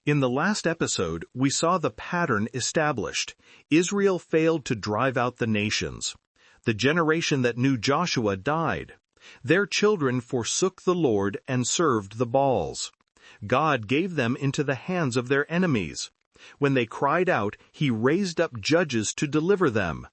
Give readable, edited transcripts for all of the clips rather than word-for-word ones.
In the last episode, we saw the pattern established. Israel failed to drive out the nations. The generation that knew Joshua died. Their children forsook the Lord and served the Baals. God gave them into the hands of their enemies. When they cried out, He raised up judges to deliver them.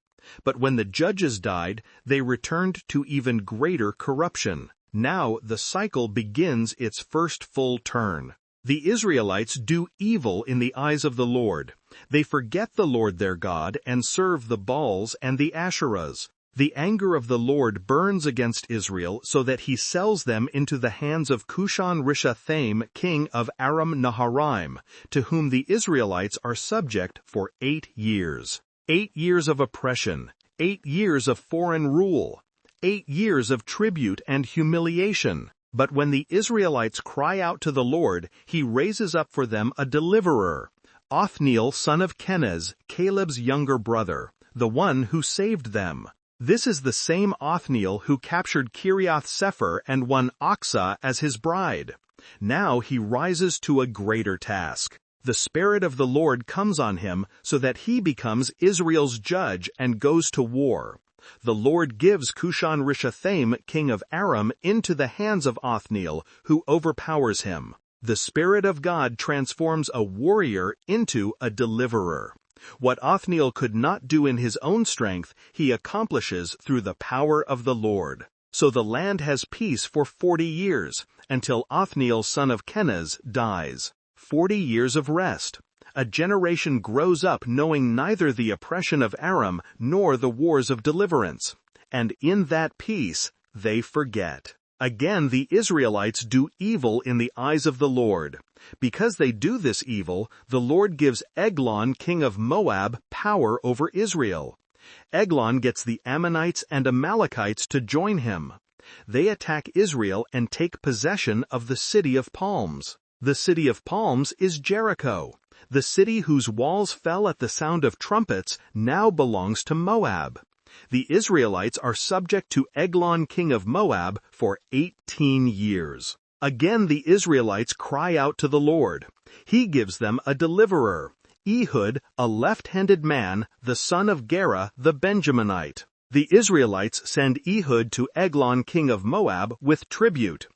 But when the judges died, they returned to even greater corruption. Now the cycle begins its first full turn. The Israelites do evil in the eyes of the Lord. They forget the Lord their God and serve the Baals and the Asherahs. The anger of the Lord burns against Israel so that He sells them into the hands of Cushan-Rishathaim, king of Aram Naharaim, to whom the Israelites are subject for 8 years. 8 years of oppression, 8 years of foreign rule, 8 years of tribute and humiliation. But when the Israelites cry out to the Lord, He raises up for them a deliverer, Othniel son of Kenaz, Caleb's younger brother, the one who saved them. This is the same Othniel who captured Kiriath-Sepher and won Achsah as his bride. Now he rises to a greater task. The Spirit of the Lord comes on him so that he becomes Israel's judge and goes to war. The Lord gives Cushan-Rishathaim, king of Aram, into the hands of Othniel, who overpowers him. The Spirit of God transforms a warrior into a deliverer. What Othniel could not do in his own strength, he accomplishes through the power of the Lord. So the land has peace for 40 years, until Othniel son of Kenaz dies. 40 years of rest. A generation grows up knowing neither the oppression of Aram nor the wars of deliverance. And in that peace, they forget. Again the Israelites do evil in the eyes of the Lord. Because they do this evil, the Lord gives Eglon, king of Moab, power over Israel. Eglon gets the Ammonites and Amalekites to join him. They attack Israel and take possession of the city of palms. The city of palms is Jericho. The city whose walls fell at the sound of trumpets now belongs to Moab. The Israelites are subject to Eglon, king of Moab, for 18 years. Again the Israelites cry out to the Lord. He gives them a deliverer, Ehud, a left-handed man, the son of Gera, the Benjaminite. The Israelites send Ehud to Eglon, king of Moab, with tribute.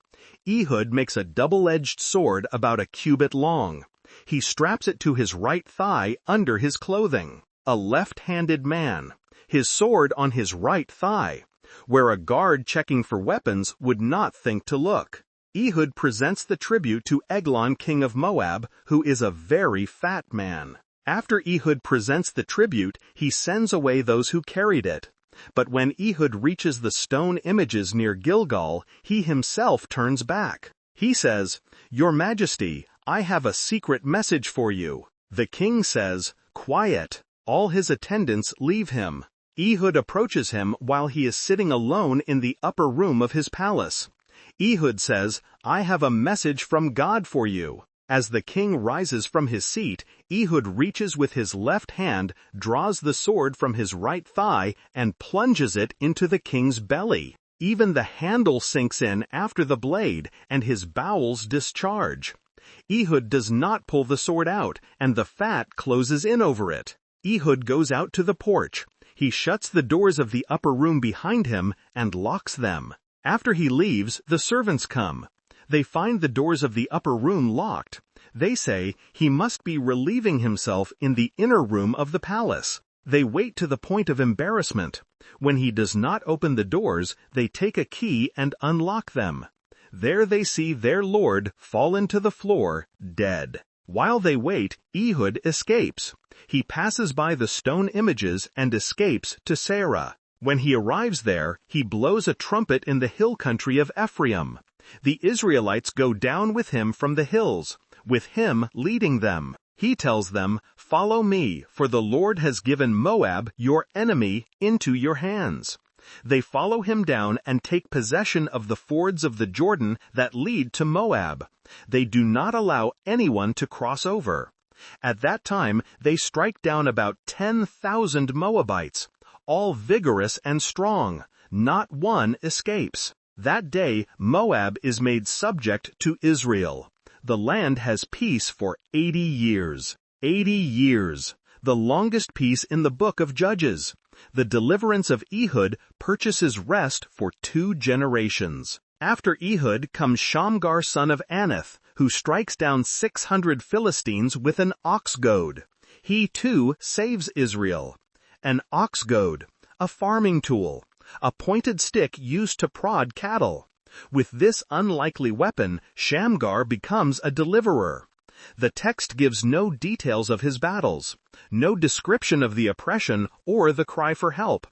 Ehud makes a double-edged sword about a cubit long. He straps it to his right thigh under his clothing. A left-handed man. His sword on his right thigh, where a guard checking for weapons would not think to look. Ehud presents the tribute to Eglon, king of Moab, who is a very fat man. After Ehud presents the tribute, he sends away those who carried it. But when Ehud reaches the stone images near Gilgal, he himself turns back. He says, "Your Majesty, I have a secret message for you." The king says, "Quiet." All his attendants leave him. Ehud approaches him while he is sitting alone in the upper room of his palace. Ehud says, "I have a message from God for you." As the king rises from his seat, Ehud reaches with his left hand, draws the sword from his right thigh, and plunges it into the king's belly. Even the handle sinks in after the blade, and his bowels discharge. Ehud does not pull the sword out, and the fat closes in over it. Ehud goes out to the porch. He shuts the doors of the upper room behind him and locks them. After he leaves, the servants come. They find the doors of the upper room locked. They say he must be relieving himself in the inner room of the palace. They wait to the point of embarrassment. When he does not open the doors, they take a key and unlock them. There they see their lord fallen to the floor, dead. While they wait, Ehud escapes. He passes by the stone images and escapes to Sarah. When he arrives there, he blows a trumpet in the hill country of Ephraim. The Israelites go down with him from the hills, with him leading them. He tells them, "Follow me, for the Lord has given Moab, your enemy, into your hands." They follow him down and take possession of the fords of the Jordan that lead to Moab. They do not allow anyone to cross over. At that time, they strike down about 10,000 Moabites, all vigorous and strong. Not one escapes. That day, Moab is made subject to Israel. The land has peace for 80 years. 80 years. The longest peace in the book of Judges. The deliverance of Ehud purchases rest for 2 generations. After Ehud comes Shamgar son of Anath, who strikes down 600 Philistines with an ox goad. He too saves Israel. An ox goad, a farming tool, a pointed stick used to prod cattle. With this unlikely weapon, Shamgar becomes a deliverer. The text gives no details of his battles, no description of the oppression or the cry for help.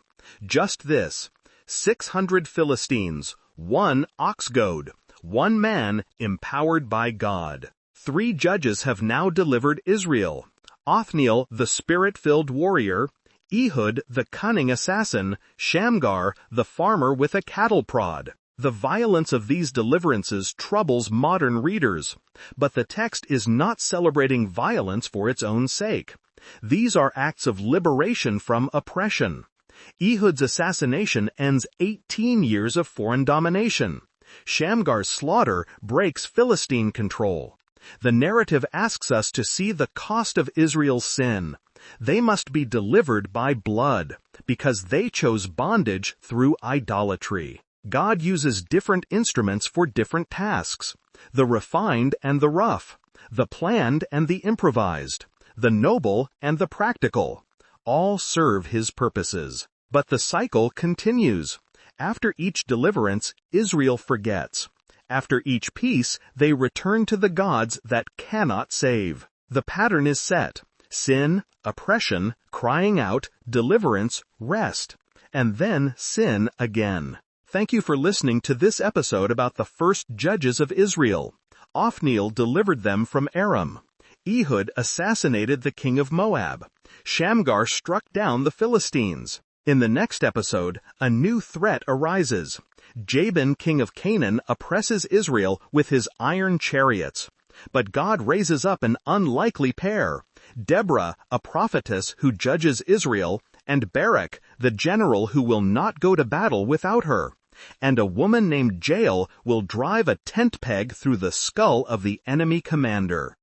Just this: 600 Philistines, 1 ox goad, 1 man empowered by God. 3 judges have now delivered Israel: Othniel, the spirit-filled warrior; Ehud, the cunning assassin; Shamgar, the farmer with a cattle prod. The violence of these deliverances troubles modern readers, but the text is not celebrating violence for its own sake. These are acts of liberation from oppression. Ehud's assassination ends 18 years of foreign domination. Shamgar's slaughter breaks Philistine control. The narrative asks us to see the cost of Israel's sin. They must be delivered by blood, because they chose bondage through idolatry. God uses different instruments for different tasks: the refined and the rough, the planned and the improvised, the noble and the practical. All serve His purposes. But the cycle continues. After each deliverance, Israel forgets. After each peace, they return to the gods that cannot save. The pattern is set: sin, oppression, crying out, deliverance, rest, and then sin again. Thank you for listening to this episode about the first judges of Israel. Othniel delivered them from Aram. Ehud assassinated the king of Moab. Shamgar struck down the Philistines. In the next episode, a new threat arises. Jabin, king of Canaan, oppresses Israel with his iron chariots. But God raises up an unlikely pair: Deborah, a prophetess who judges Israel, and Barak, the general who will not go to battle without her. And a woman named Jael will drive a tent peg through the skull of the enemy commander.